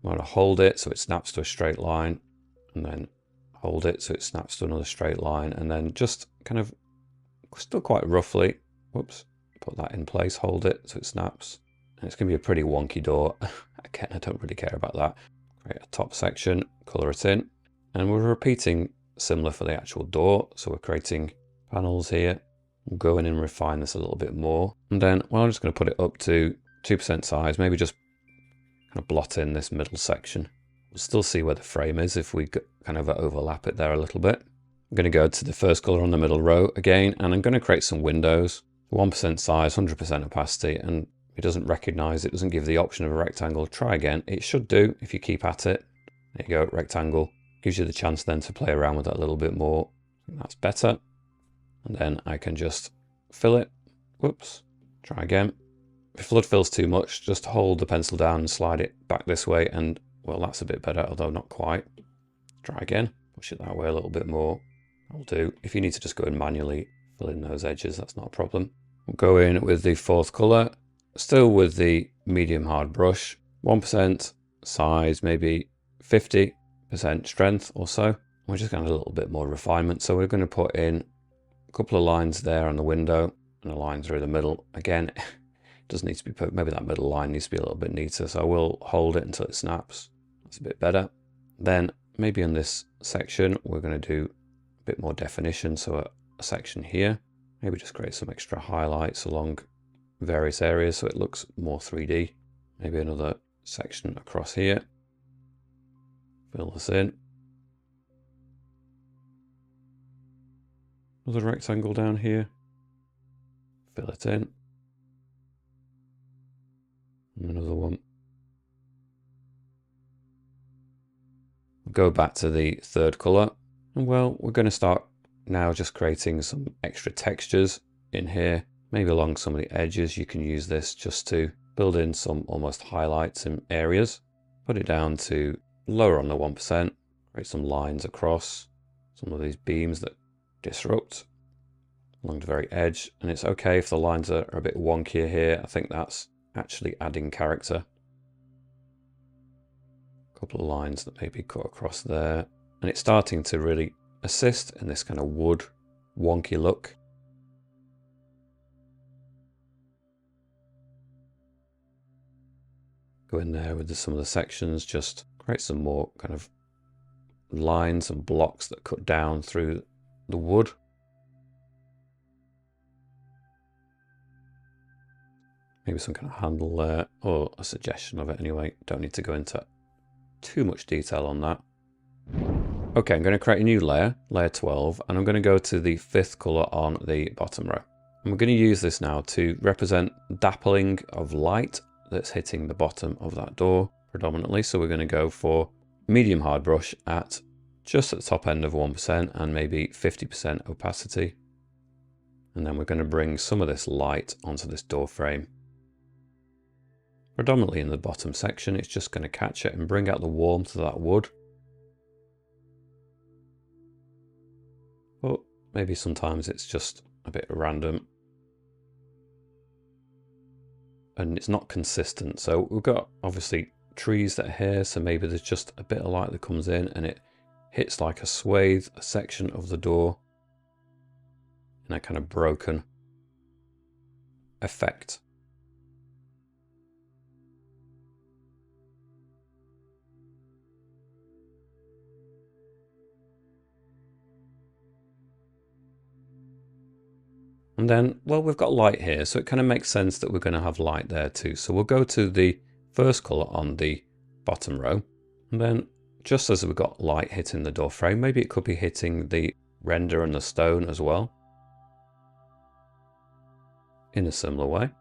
I'm going to hold it so it snaps to a straight line, and then hold it so it snaps to another straight line, and then just kind of still quite roughly, whoops, put that in place, hold it so it snaps. And it's going to be a pretty wonky door. Again, I don't really care about that. Create a top section, color it in, and we're repeating similar for the actual door. So we're creating panels here. We'll go in and refine this a little bit more. And then, well, I'm just going to put it up to 2% size, maybe just kind of blot in this middle section. We'll still see where the frame is if we kind of overlap it there a little bit. I'm going to go to the first color on the middle row again, and I'm going to create some windows. 1% size, 100% opacity, and it doesn't recognize, it doesn't give the option of a rectangle. Try again. It should do if you keep at it. There you go, rectangle. Gives you the chance then to play around with that a little bit more. That's better. And then I can just fill it. Whoops. Try again. If flood fills too much, just hold the pencil down and slide it back this way, and well, that's a bit better, although not quite. Try again. Push it that way a little bit more. That'll do. If you need to just go in manually, fill in those edges, that's not a problem. We'll go in with the 4th color, still with the medium hard brush, 1% size, maybe 50% strength or so. We're just going to a little bit more refinement. So we're going to put in a couple of lines there on the window and a line through the middle. Again, it doesn't need to be put, maybe that middle line needs to be a little bit neater. So I will hold it until it snaps. That's a bit better. Then maybe in this section, we're going to do a bit more definition. So a section here, maybe just create some extra highlights along various areas so it looks more 3D. Maybe another section across here. Fill this in. Another rectangle down here. Fill it in. And another one. Go back to the 3rd color And well, we're going to start now just creating some extra textures in here. Maybe along some of the edges you can use this just to build in some almost highlights in areas. Put it down to lower on the 1%. Create some lines across some of these beams that disrupt along the very edge. And it's okay if the lines are a bit wonkier here. I think that's actually adding character. A couple of lines that maybe cut across there. And it's starting to really assist in this kind of wood wonky look. Go in there with some of the sections, just create some more kind of lines and blocks that cut down through the wood. Maybe some kind of handle there, or a suggestion of it anyway. Don't need to go into too much detail on that. Okay, I'm going to create a new layer, layer 12, and I'm going to go to the 5th color on the bottom row. And we're going to use this now to represent dappling of light that's hitting the bottom of that door predominantly. So we're going to go for medium hard brush at just at the top end of 1% and maybe 50% opacity. And then we're going to bring some of this light onto this door frame. Predominantly in the bottom section, it's just going to catch it and bring out the warmth of that wood. But maybe sometimes it's just a bit random. And it's not consistent. So we've got obviously trees that are here, so maybe there's just a bit of light that comes in and it hits like a swathe, a section of the door in a kind of broken effect. And then, well, we've got light here, so it kind of makes sense that we're going to have light there too. So we'll go to the first color on the bottom row. And then just as we've got light hitting the door frame, maybe it could be hitting the render and the stone as well, in a similar way.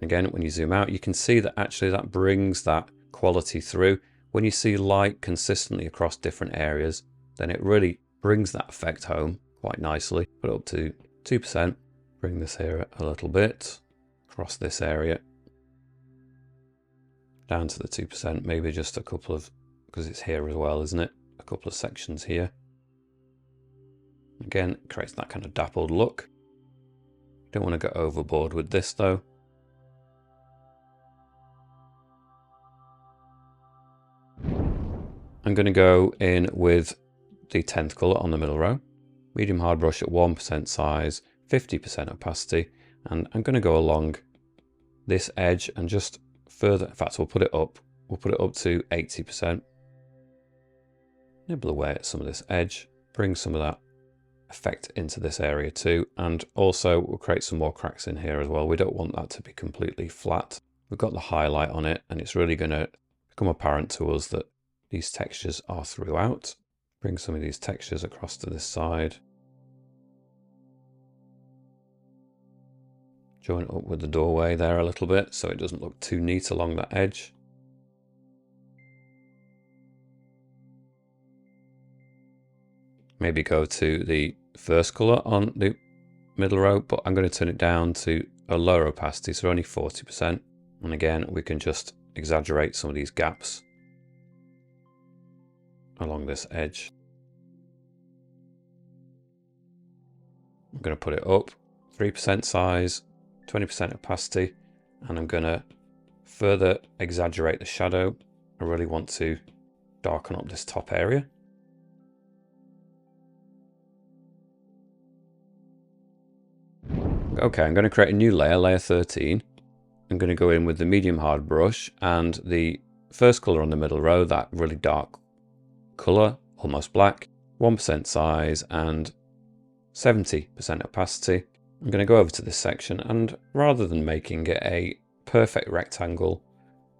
Again, when you zoom out, you can see that actually that brings that quality through. When you see light consistently across different areas, then it really brings that effect home quite nicely. Put it up to 2%, bring this here a little bit, across this area, down to the 2%, maybe just a couple of, because it's here as well, isn't it? A couple of sections here. Again, it creates that kind of dappled look. Don't want to go overboard with this though. I'm going to go in with the 10th color on the middle row. Medium hard brush at 1% size, 50% opacity, and I'm going to go along this edge and just further, in fact we'll put it up to 80%. Nibble away at some of this edge, bring some of that effect into this area too, and also we'll create some more cracks in here as well. We don't want that to be completely flat. We've got the highlight on it and it's really going to become apparent to us that these textures are throughout. Bring some of these textures across to this side. Join it up with the doorway there a little bit so it doesn't look too neat along that edge. Maybe go to the first color on the middle row, but I'm going to turn it down to a lower opacity, so only 40%. And again, we can just exaggerate some of these gaps along this edge. I'm going to put it up 3% size, 20% opacity, and I'm going to further exaggerate the shadow. I really want to darken up this top area. Okay, I'm going to create a new layer, layer 13. I'm going to go in with the medium hard brush and the first color on the middle row, that really dark color, almost black, 1% size and 70% opacity. I'm going to go over to this section, and rather than making it a perfect rectangle,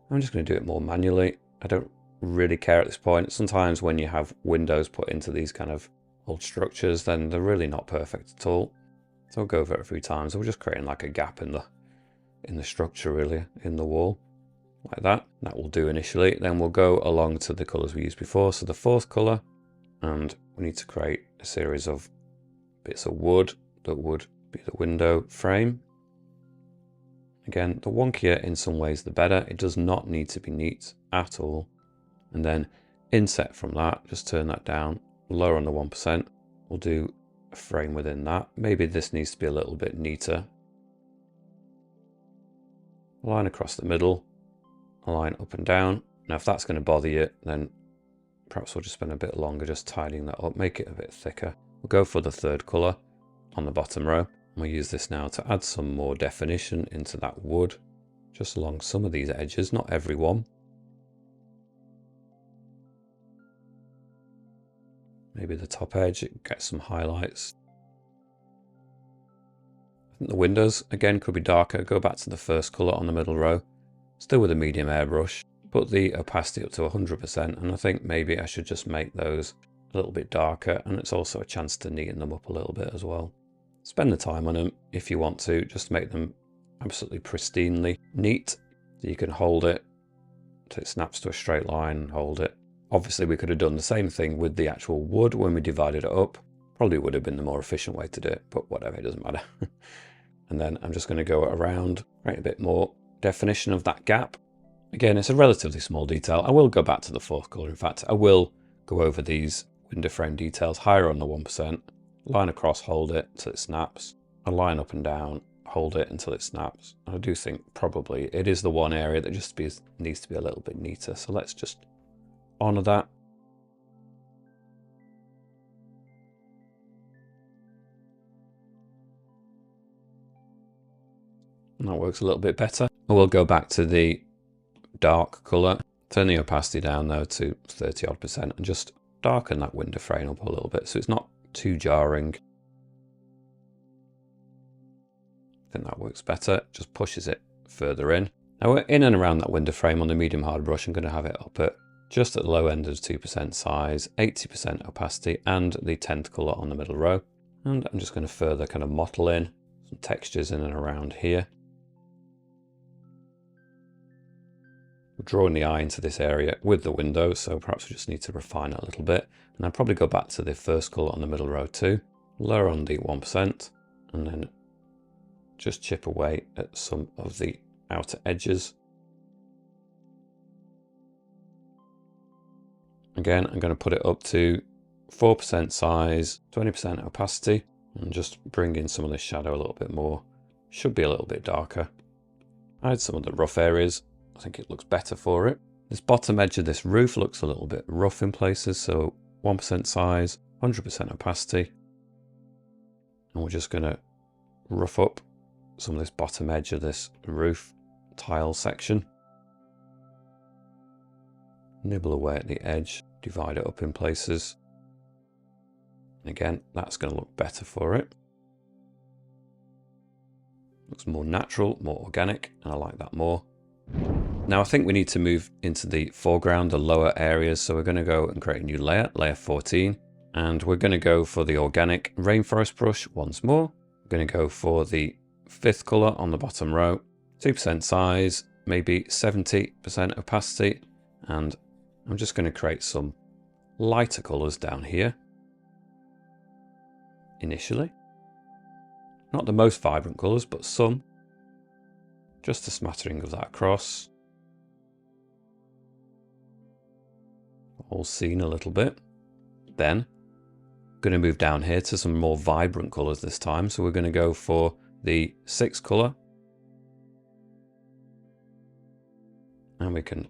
I'm just going to do it more manually. I don't really care at this point. Sometimes when you have windows put into these kind of old structures, then they're really not perfect at all. So I'll go over it a few times. We're just creating like a gap in the structure, really, in the wall, like that. That will do initially. Then we'll go along to the colors we used before. So the fourth color, and we need to create a series of bits of wood that would be the window frame. Again, the wonkier in some ways the better. It does not need to be neat at all. And then inset from that, just turn that down, lower on the 1%. We'll do a frame within that. Maybe this needs to be a little bit neater. Line across the middle, a line up and down. Now if that's going to bother you, then perhaps we'll just spend a bit longer just tidying that up, make it a bit thicker. We'll go for the third colour on the bottom row. We'll use this now to add some more definition into that wood, just along some of these edges, not every one. Maybe the top edge, get some highlights. I think the windows, again, could be darker. Go back to the first colour on the middle row, still with a medium airbrush. Put the opacity up to 100%, and I think maybe I should just make those a little bit darker, and it's also a chance to neaten them up a little bit as well. Spend the time on them if you want to, just make them absolutely pristinely neat. So you can hold it so it snaps to a straight line, hold it. Obviously we could have done the same thing with the actual wood when we divided it up. Probably would have been the more efficient way to do it, but whatever, it doesn't matter. And then I'm just going to go around, create a bit more definition of that gap. Again, it's a relatively small detail. I will go back to the fourth colour. In fact, I will go over these window frame details higher on the 1%. Line across, hold it till it snaps. A line up and down, hold it until it snaps. And I do think probably it is the one area that just needs to be a little bit neater. So let's just honour that. And that works a little bit better. We'll go back to the dark colour, turn the opacity down though to 30% and just darken that window frame up a little bit so it's not too jarring. I think that works better, just pushes it further in. Now we're in and around that window frame on the medium hard brush. I'm going to have it up at just at the low end of 2% size, 80% opacity, and the 10th colour on the middle row. And I'm just going to further kind of mottle in some textures in and around here. We're drawing the eye into this area with the window, so perhaps we just need to refine it a little bit. And I'll probably go back to the first colour on the middle row too, lower on the 1%, and then just chip away at some of the outer edges. Again, I'm going to put it up to 4% size, 20% opacity, and just bring in some of this shadow a little bit more. Should be a little bit darker. Add some of the rough areas. I think it looks better for it. This bottom edge of this roof looks a little bit rough in places, so 1% size, 100% opacity. And we're just going to rough up some of this bottom edge of this roof tile section. Nibble away at the edge, divide it up in places. And again, that's going to look better for it. Looks more natural, more organic, and I like that more. Now I think we need to move into the foreground, the lower areas, so we're going to go and create a new layer, layer 14, and we're going to go for the organic rainforest brush once more. We're going to go for the 5th colour on the bottom row, 2% size, maybe 70% opacity, and I'm just going to create some lighter colours down here initially. Not the most vibrant colours, but some. Just a smattering of that across. All seen a little bit. Then I'm going to move down here to some more vibrant colours this time. So we're going to go for the 6th colour. And we can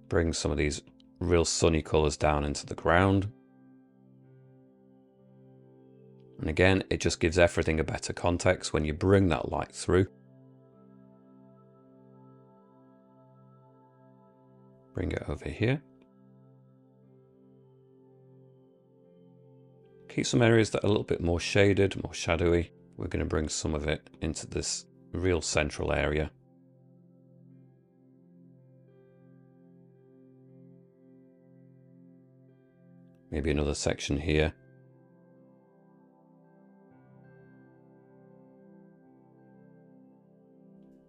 bring some of these real sunny colours down into the ground. And again, it just gives everything a better context when you bring that light through. Bring it over here. Keep some areas that are a little bit more shaded, more shadowy. We're going to bring some of it into this real central area. Maybe another section here.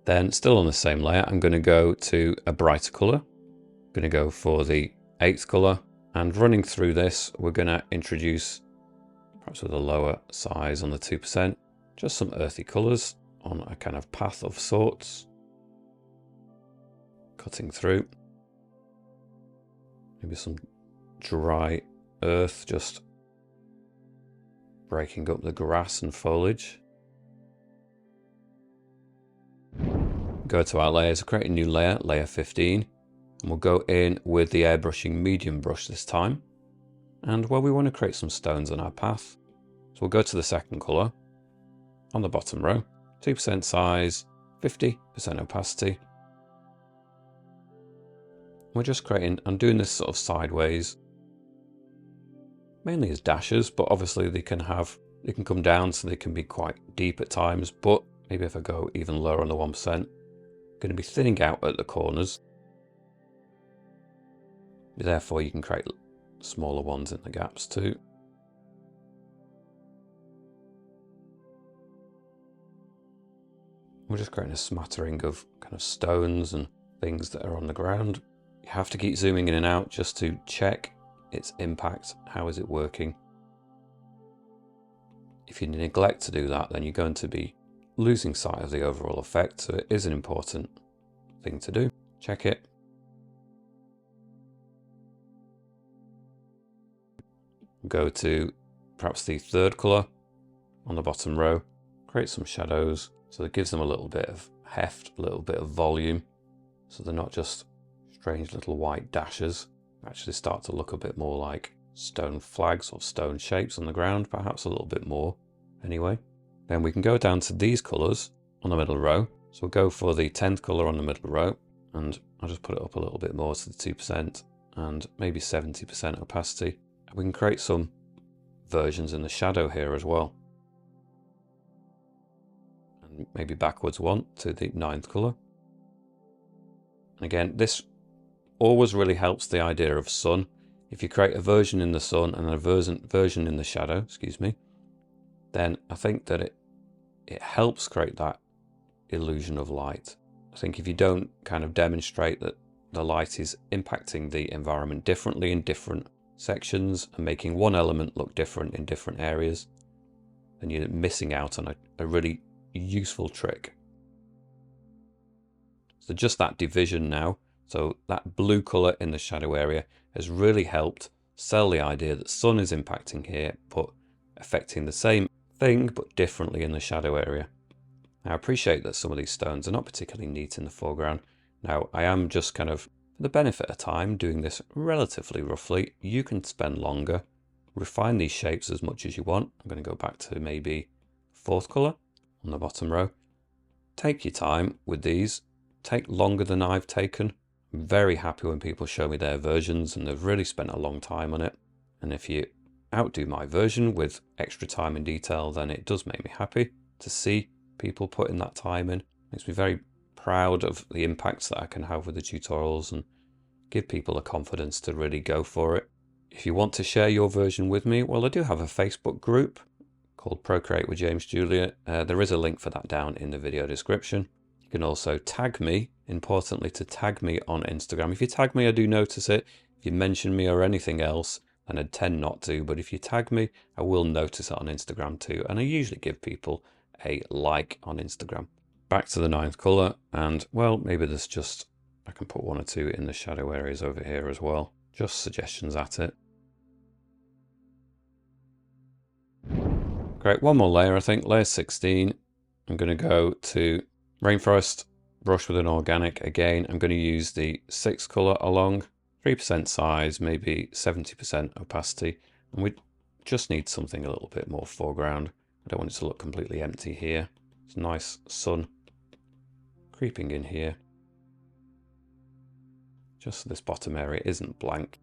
Then, still on the same layer, I'm going to go to a brighter colour. I'm going to go for the 8th colour, And running through this, we're going to introduce, perhaps with a lower size on the 2%, just some earthy colours on a kind of path of sorts. Cutting through. Maybe some dry earth, just breaking up the grass and foliage. Go to our layers, create a new layer, layer 15. And we'll go in with the airbrushing medium brush this time. And well, we want to create some stones on our path. So we'll go to the second colour on the bottom row, 2% size, 50% opacity. We're just creating, I'm doing this sort of sideways, mainly as dashes, but obviously they can come down, so they can be quite deep at times. But maybe if I go even lower on the 1%, I'm going to be thinning out at the corners. Therefore, you can create smaller ones in the gaps too. We're just creating a smattering of kind of stones and things that are on the ground. You have to keep zooming in and out just to check its impact. How is it working? If you neglect to do that, then you're going to be losing sight of the overall effect. So it is an important thing to do. Check it. Go to perhaps the third colour on the bottom row. Create some shadows. So it gives them a little bit of heft, a little bit of volume. So they're not just strange little white dashes. They actually start to look a bit more like stone flags or stone shapes on the ground, perhaps a little bit more anyway. Then we can go down to these colours on the middle row. So we'll go for the 10th colour on the middle row, and I'll just put it up a little bit more to the 2% and maybe 70% opacity. And we can create some versions in the shadow here as well. And maybe backwards one to the 9th colour. And again, this always really helps the idea of sun. If you create a version in the sun and a version in the shadow, excuse me, then I think that it helps create that illusion of light. I think if you don't kind of demonstrate that the light is impacting the environment differently in different sections and making one element look different in different areas, then you're missing out on a really useful trick. So just that division now, so that blue colour in the shadow area has really helped sell the idea that sun is impacting here, but affecting the same thing but differently in the shadow area. Now I appreciate that some of these stones are not particularly neat in the foreground. Now I am just kind of, for the benefit of time, doing this relatively roughly. You can spend longer, refine these shapes as much as you want. I'm going to go back to maybe 4th colour on the bottom row. Take your time with these. Take longer than I've taken. I'm very happy when people show me their versions and they've really spent a long time on it. And if you outdo my version with extra time and detail, then it does make me happy to see people putting that time in. Makes me very proud of the impacts that I can have with the tutorials and give people a confidence to really go for it. If you want to share your version with me, well, I do have a Facebook group called Procreate with James Julia. There is a link for that down in the video description. You can also tag me, importantly to tag me on Instagram. If you tag me, I do notice it. If you mention me or anything else, then I tend not to, but if you tag me, I will notice it on Instagram too. And I usually give people a like on Instagram. Back to the 9th colour, and well, maybe there's just, I can put 1 or 2 in the shadow areas over here as well. Just suggestions at it. Great, one more layer I think, layer 16. I'm going to go to Rainforest, brush with an organic again. I'm going to use the 6th colour along, 3% size, maybe 70% opacity. And we just need something a little bit more foreground. I don't want it to look completely empty here. It's nice sun creeping in here. Just so this bottom area isn't blank.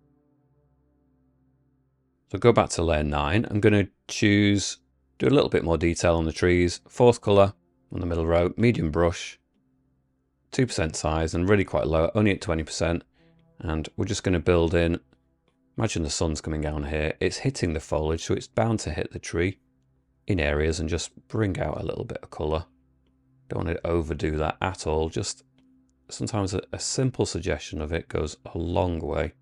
So go back to layer 9. I'm going to choose, do a little bit more detail on the trees. 4th colour on the middle row, medium brush, 2% size and really quite low, only at 20%. And we're just going to build in, imagine the sun's coming down here. It's hitting the foliage, so it's bound to hit the tree in areas and just bring out a little bit of colour. Don't want to overdo that at all. Just sometimes a simple suggestion of it goes a long way.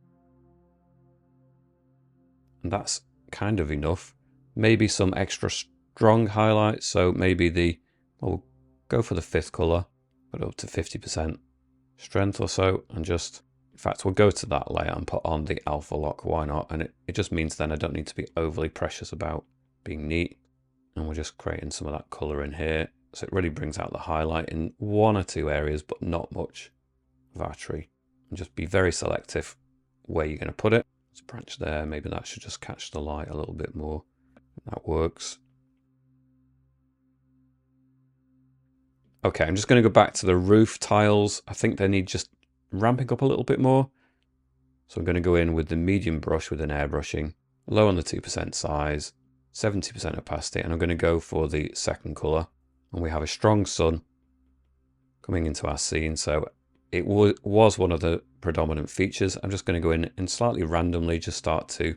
And that's kind of enough. Maybe some extra strong highlights. So maybe we'll go for the 5th color, put up to 50% strength or so, and just, in fact, we'll go to that layer and put on the alpha lock. Why not? And it just means then I don't need to be overly precious about being neat. And we're just creating some of that color in here. So it really brings out the highlight in 1 or 2 areas, but not much of our tree. And just be very selective where you're going to put it. There's a branch there. Maybe that should just catch the light a little bit more. That works. Okay, I'm just going to go back to the roof tiles. I think they need just ramping up a little bit more. So I'm going to go in with the medium brush with an airbrushing, low on the 2% size, 70% opacity, and I'm going to go for the 2nd color. And we have a strong sun coming into our scene, so it was one of the predominant features. I'm just going to go in and slightly randomly just start to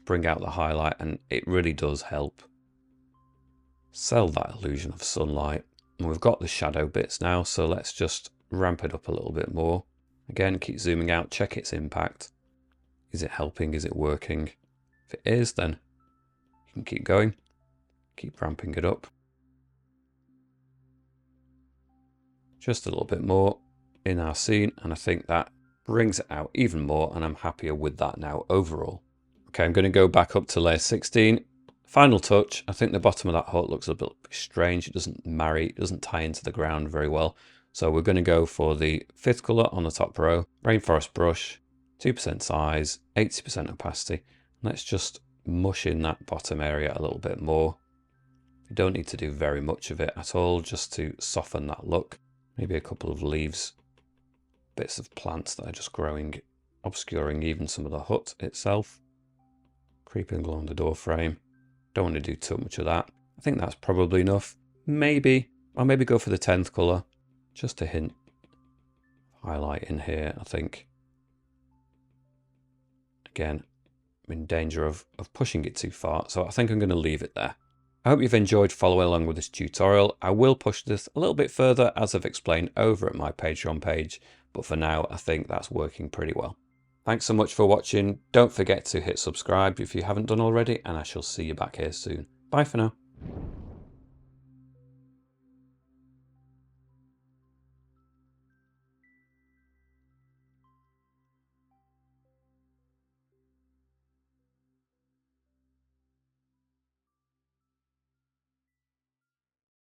bring out the highlight, and it really does help sell that illusion of sunlight. And we've got the shadow bits now, so let's just ramp it up a little bit more. Again, keep zooming out, check its impact. Is it helping? Is it working? If it is, then you can keep going, keep ramping it up. Just a little bit more in our scene, and I think that brings it out even more, and I'm happier with that now overall. Okay, I'm going to go back up to layer 16. Final touch. I think the bottom of that hut looks a bit strange. It doesn't marry, it doesn't tie into the ground very well. So we're going to go for the 5th color on the top row, rainforest brush, 2% size, 80% opacity. Let's just mush in that bottom area a little bit more. You don't need to do very much of it at all, just to soften that look. Maybe a couple of leaves, bits of plants that are just growing, obscuring even some of the hut itself. Creeping along the door frame. Don't want to do too much of that. I think that's probably enough. I'll maybe go for the 10th color. Just a hint. Highlight in here, I think. Again, I'm in danger of pushing it too far, so I think I'm going to leave it there. I hope you've enjoyed following along with this tutorial. I will push this a little bit further, as I've explained over at my Patreon page, but for now I think that's working pretty well. Thanks so much for watching. Don't forget to hit subscribe if you haven't done already, and I shall see you back here soon. Bye for now.